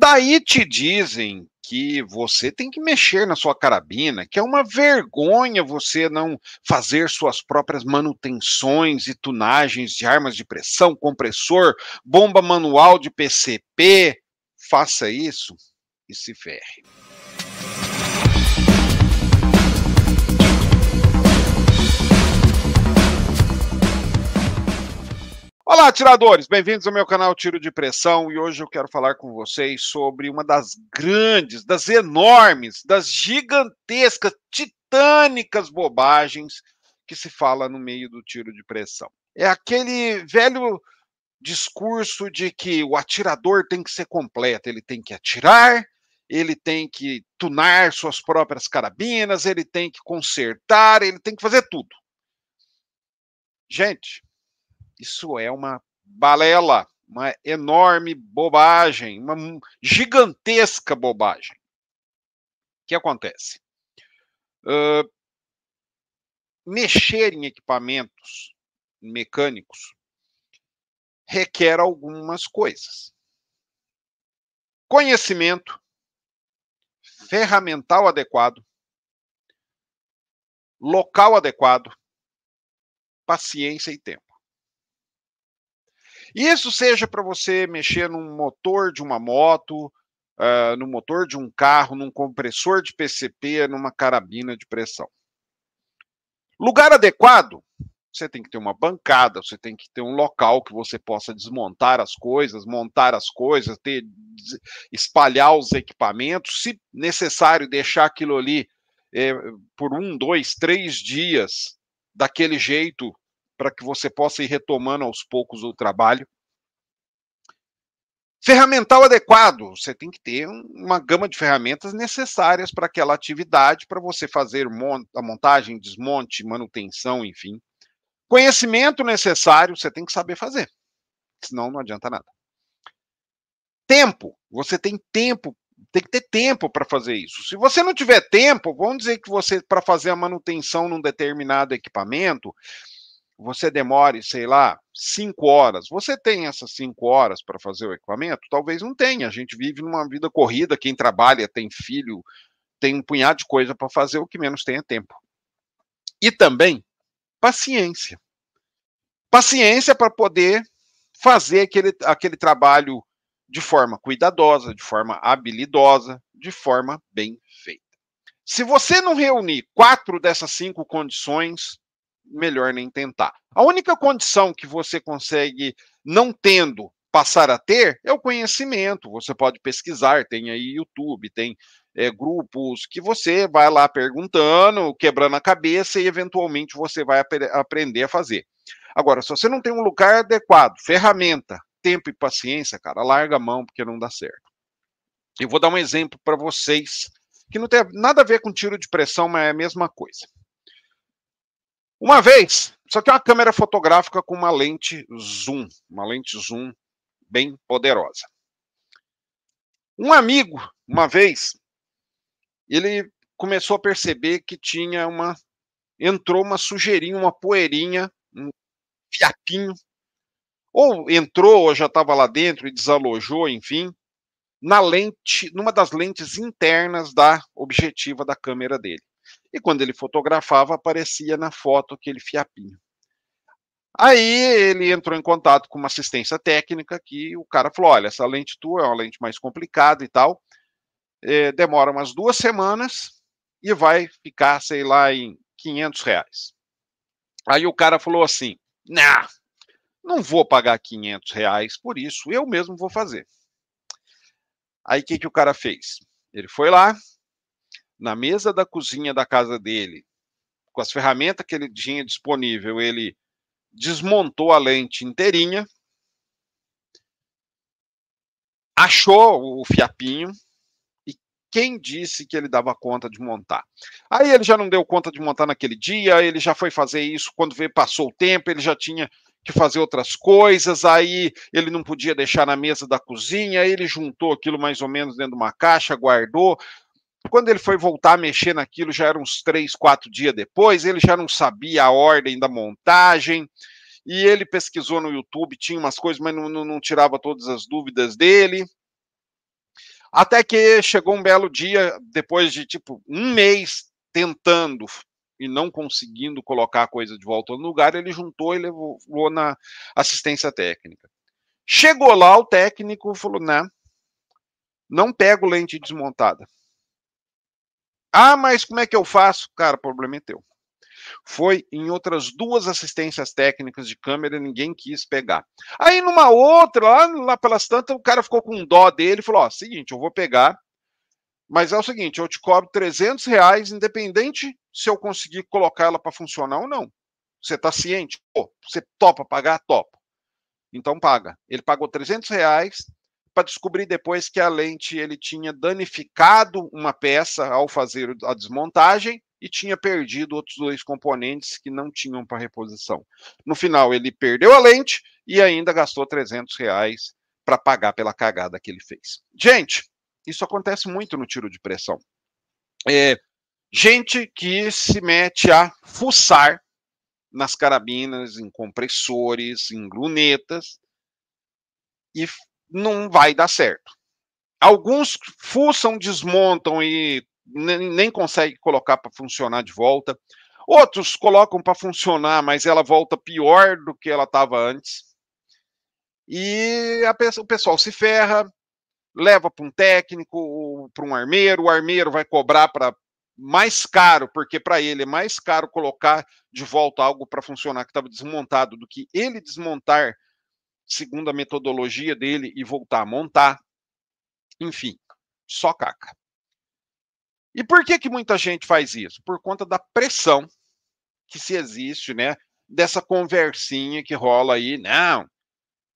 Daí te dizem que você tem que mexer na sua carabina, que é uma vergonha você não fazer suas próprias manutenções e tunagens de armas de pressão, compressor, bomba manual de PCP. Faça isso e se ferre. Olá, atiradores! Bem-vindos ao meu canal Tiro de Pressão e hoje eu quero falar com vocês sobre uma das grandes, das enormes, das gigantescas, titânicas bobagens que se fala no meio do tiro de pressão. É aquele velho discurso de que o atirador tem que ser completo, ele tem que atirar, ele tem que tunar suas próprias carabinas, ele tem que consertar, ele tem que fazer tudo. Gente, isso é uma balela, uma enorme bobagem, uma gigantesca bobagem. O que acontece? Mexer em equipamentos mecânicos requer algumas coisas. Conhecimento, ferramental adequado, local adequado, paciência e tempo. Isso seja para você mexer num motor de uma moto, no motor de um carro, num compressor de PCP, numa carabina de pressão. Lugar adequado, você tem que ter uma bancada, você tem que ter um local que você possa desmontar as coisas, montar as coisas, espalhar os equipamentos, se necessário deixar aquilo ali por 1, 2, 3 dias daquele jeito, para que você possa ir retomando aos poucos o trabalho. Ferramental adequado, você tem que ter uma gama de ferramentas necessárias para aquela atividade, para você fazer a montagem, desmonte, manutenção, enfim. Conhecimento necessário, você tem que saber fazer, senão não adianta nada. Tempo, você tem que ter tempo para fazer isso. Se você não tiver tempo, vamos dizer que você, para fazer a manutenção num determinado equipamento, você demore, sei lá, 5 horas. Você tem essas 5 horas para fazer o equipamento? Talvez não tenha. A gente vive numa vida corrida, quem trabalha, tem filho, tem um punhado de coisa para fazer, o que menos tem é tempo. E também paciência. Paciência para poder fazer aquele trabalho de forma cuidadosa, de forma habilidosa, de forma bem feita. Se você não reunir 4 dessas 5 condições, melhor nem tentar. A única condição que você consegue, não tendo, passar a ter, é o conhecimento. Você pode pesquisar, tem aí YouTube, tem grupos que você vai lá perguntando, quebrando a cabeça e eventualmente você vai aprender a fazer. Agora, se você não tem um lugar adequado, ferramenta, tempo e paciência, cara, larga a mão porque não dá certo. Eu vou dar um exemplo para vocês, que não tem nada a ver com tiro de pressão, mas é a mesma coisa. Uma vez, só que é uma câmera fotográfica com uma lente zoom bem poderosa. Um amigo, uma vez, ele começou a perceber que entrou uma sujeirinha, uma poeirinha, um fiapinho, ou entrou ou já estava lá dentro e desalojou, enfim, numa das lentes internas da objetiva da câmera dele. E quando ele fotografava, aparecia na foto aquele fiapinho. Aí ele entrou em contato com uma assistência técnica que o cara falou, olha, essa lente tua é uma lente mais complicada e tal, demora umas 2 semanas e vai ficar, sei lá, em R$500. Aí o cara falou assim, não vou pagar R$500 por isso, eu mesmo vou fazer. Aí o que o cara fez? Ele foi lá, na mesa da cozinha da casa dele, com as ferramentas que ele tinha disponível, ele desmontou a lente inteirinha, achou o fiapinho, e quem disse que ele dava conta de montar? Aí ele já não deu conta de montar naquele dia, ele já foi fazer isso, quando passou o tempo, ele já tinha que fazer outras coisas, aí ele não podia deixar na mesa da cozinha, aí ele juntou aquilo mais ou menos dentro de uma caixa, guardou. Quando ele foi voltar a mexer naquilo, já eram uns 3, 4 dias depois, ele já não sabia a ordem da montagem, e ele pesquisou no YouTube, tinha umas coisas, mas não tirava todas as dúvidas dele. Até que chegou um belo dia, depois de tipo um mês tentando e não conseguindo colocar a coisa de volta no lugar, ele juntou e levou na assistência técnica. Chegou lá, o técnico falou: não pego lente desmontada. Ah, mas como é que eu faço? Cara, o problema é teu. Foi em outras 2 assistências técnicas de câmera, ninguém quis pegar. Aí numa outra, lá pelas tantas, o cara ficou com dó dele e falou: ó, seguinte, eu vou pegar, mas é o seguinte, eu te cobro R$300, independente se eu conseguir colocar ela para funcionar ou não. Você está ciente? Pô, você topa pagar? Topa. Então paga. Ele pagou R$300 para descobrir depois que a lente ele tinha danificado uma peça ao fazer a desmontagem e tinha perdido outros 2 componentes que não tinham para reposição. No final, ele perdeu a lente e ainda gastou R$300 para pagar pela cagada que ele fez. Gente, isso acontece muito no tiro de pressão. Gente que se mete a fuçar nas carabinas, em compressores, em lunetas, e não vai dar certo. Alguns fuçam, desmontam e nem conseguem colocar para funcionar de volta. Outros colocam para funcionar, mas ela volta pior do que ela estava antes. E o pessoal se ferra, leva para um técnico, para um armeiro, o armeiro vai cobrar para mais caro, porque para ele é mais caro colocar de volta algo para funcionar que estava desmontado do que ele desmontar segundo a metodologia dele e voltar a montar. Enfim, só caca. E por que muita gente faz isso? Por conta da pressão que se existe, né? Dessa conversinha que rola aí. Não,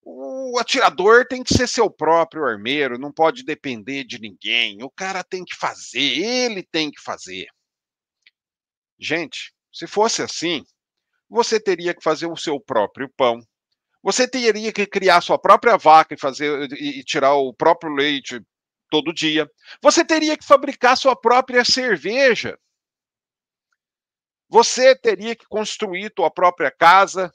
o atirador tem que ser seu próprio armeiro, não pode depender de ninguém. O cara tem que fazer, ele tem que fazer. Gente, se fosse assim, você teria que fazer o seu próprio pão. Você teria que criar sua própria vaca e fazer e tirar o próprio leite todo dia. Você teria que fabricar sua própria cerveja. Você teria que construir sua própria casa.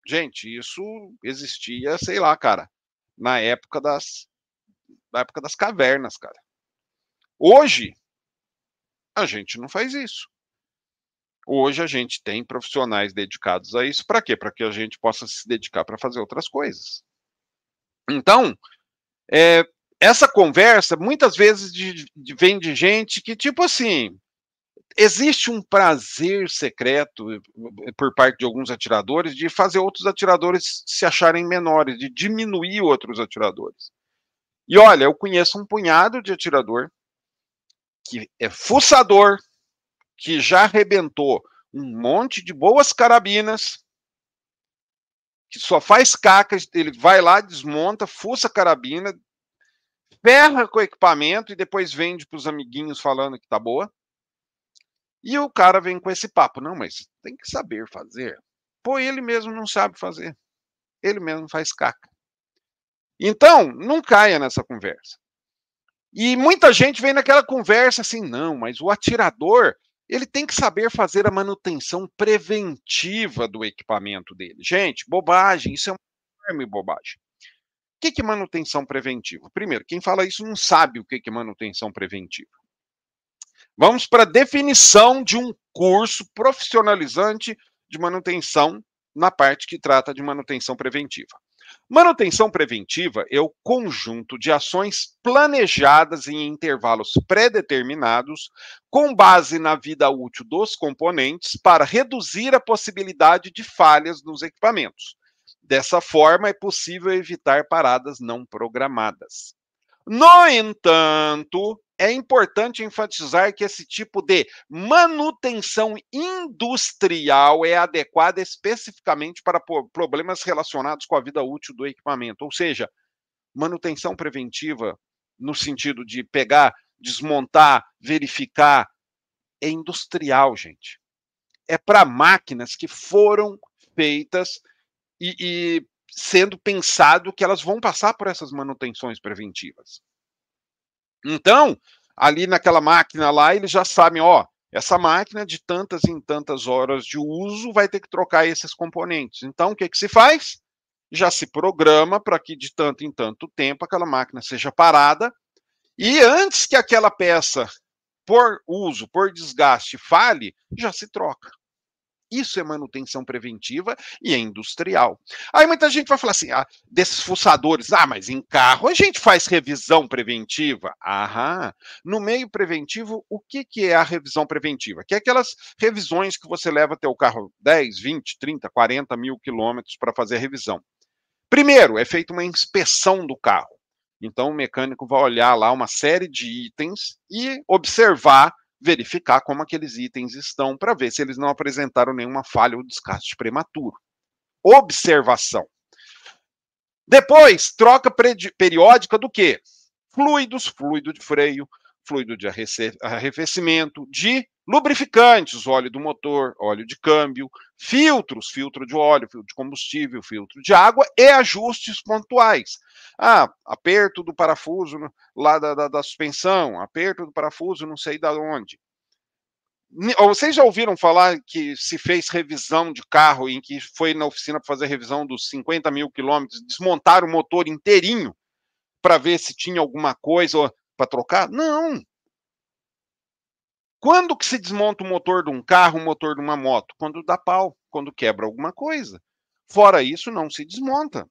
Gente, isso existia, sei lá, cara, na época das cavernas, cara. Hoje a gente não faz isso. Hoje a gente tem profissionais dedicados a isso. Para quê? Para que a gente possa se dedicar para fazer outras coisas. Então, essa conversa muitas vezes vem de gente que, tipo assim, existe um prazer secreto por parte de alguns atiradores de fazer outros atiradores se acharem menores, de diminuir outros atiradores. E olha, eu conheço um punhado de atirador que é fuçador, que já arrebentou um monte de boas carabinas, que só faz caca, ele vai lá, desmonta, fuça a carabina, ferra com o equipamento e depois vende para os amiguinhos falando que tá boa. E o cara vem com esse papo, não, mas tem que saber fazer. Pô, ele mesmo não sabe fazer. Ele mesmo faz caca. Então, não caia nessa conversa. E muita gente vem naquela conversa assim, não, mas o atirador, ele tem que saber fazer a manutenção preventiva do equipamento dele. Gente, bobagem, isso é uma enorme bobagem. O que é manutenção preventiva? Primeiro, quem fala isso não sabe o que é manutenção preventiva. Vamos para a definição de um curso profissionalizante de manutenção na parte que trata de manutenção preventiva. Manutenção preventiva é o conjunto de ações planejadas em intervalos pré-determinados, com base na vida útil dos componentes, para reduzir a possibilidade de falhas nos equipamentos. Dessa forma, é possível evitar paradas não programadas. No entanto, é importante enfatizar que esse tipo de manutenção industrial é adequada especificamente para problemas relacionados com a vida útil do equipamento. Ou seja, manutenção preventiva, no sentido de pegar, desmontar, verificar, é industrial, gente. É para máquinas que foram feitas e sendo pensado que elas vão passar por essas manutenções preventivas. Então, ali naquela máquina lá, eles já sabem, ó, essa máquina de tantas em tantas horas de uso vai ter que trocar esses componentes. Então, o que se faz? Já se programa para que de tanto em tanto tempo aquela máquina seja parada E antes que aquela peça, por uso, por desgaste, fale, já se troca. Isso é manutenção preventiva e é industrial. Aí muita gente vai falar assim, desses fuçadores, mas em carro a gente faz revisão preventiva. No meio preventivo, o que é a revisão preventiva? Que é aquelas revisões que você leva teu carro 10, 20, 30, 40 mil quilômetros para fazer a revisão. Primeiro, é feita uma inspeção do carro. Então, o mecânico vai olhar lá uma série de itens e observar, verificar como aqueles itens estão, para ver se eles não apresentaram nenhuma falha ou desgaste prematuro. Observação. Depois, troca periódica do quê? Fluidos, fluido de freio, fluido de arrefecimento, de lubrificantes, óleo do motor, óleo de câmbio, filtros, filtro de óleo, filtro de combustível, filtro de água e ajustes pontuais. Aperto do parafuso lá da suspensão, aperto do parafuso não sei da onde. Vocês já ouviram falar que se fez revisão de carro em que foi na oficina para fazer revisão dos 50 mil quilômetros, desmontaram o motor inteirinho para ver se tinha alguma coisa para trocar? Não. Quando que se desmonta o motor de um carro, o motor de uma moto? Quando dá pau, quando quebra alguma coisa. Fora isso, não se desmonta.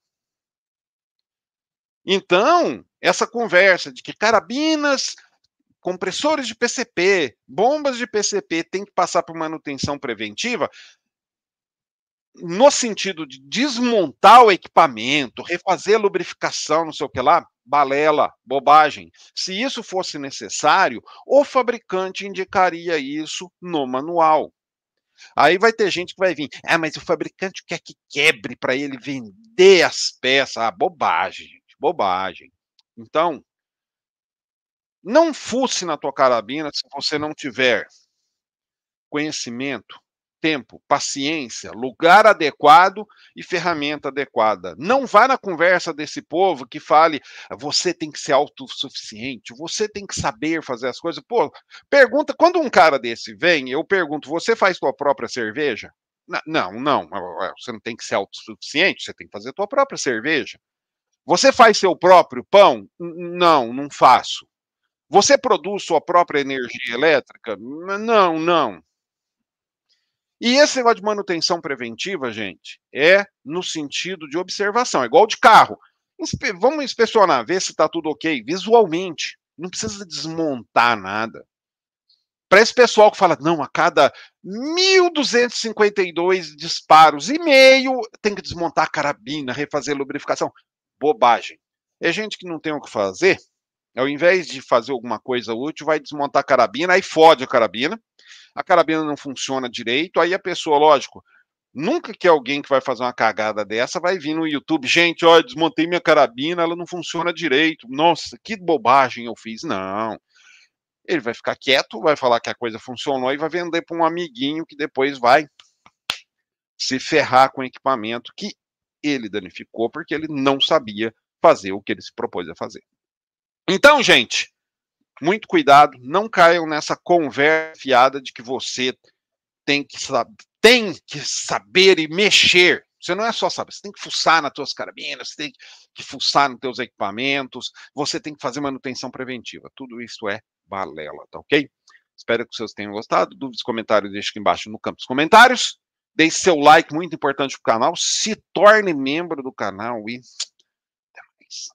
Então, essa conversa de que carabinas, compressores de PCP, bombas de PCP têm que passar por manutenção preventiva, no sentido de desmontar o equipamento, refazer a lubrificação, não sei o que lá, balela, bobagem. Se isso fosse necessário, o fabricante indicaria isso no manual. Aí vai ter gente que vai vir, mas o fabricante quer que quebre para ele vender as peças. Bobagem, gente, bobagem. Então, não fuce na tua carabina se você não tiver conhecimento, tempo, paciência, lugar adequado e ferramenta adequada. Não vá na conversa desse povo que fale, você tem que ser autossuficiente, você tem que saber fazer as coisas. Pergunta, quando um cara desse vem, eu pergunto, você faz sua própria cerveja? Não, você não tem que ser autossuficiente, você tem que fazer sua própria cerveja. Você faz seu próprio pão? Não faço. Você produz sua própria energia elétrica? Não. E esse negócio de manutenção preventiva, gente, é no sentido de observação, é igual de carro. Vamos inspecionar, ver se está tudo ok, visualmente. Não precisa desmontar nada. Para esse pessoal que fala, não, a cada 1.252 disparos e meio tem que desmontar a carabina, refazer a lubrificação. Bobagem. É gente que não tem o que fazer, ao invés de fazer alguma coisa útil, vai desmontar a carabina, aí fode a carabina não funciona direito, aí a pessoa, lógico, nunca que alguém que vai fazer uma cagada dessa vai vir no YouTube, gente, olha, desmontei minha carabina, ela não funciona direito, nossa, que bobagem eu fiz. Não. Ele vai ficar quieto, vai falar que a coisa funcionou e vai vender para um amiguinho que depois vai se ferrar com o equipamento que ele danificou porque ele não sabia fazer o que ele se propôs a fazer. Então, gente, muito cuidado, não caiam nessa conversa fiada de que você tem que saber e mexer. Você não é só saber, você tem que fuçar nas tuas carabinas, você tem que fuçar nos teus equipamentos, você tem que fazer manutenção preventiva. Tudo isso é balela, tá ok? Espero que vocês tenham gostado. Dúvidas, comentários, deixe aqui embaixo no campo dos comentários. Deixe seu like, muito importante para o canal. Se torne membro do canal e até mais.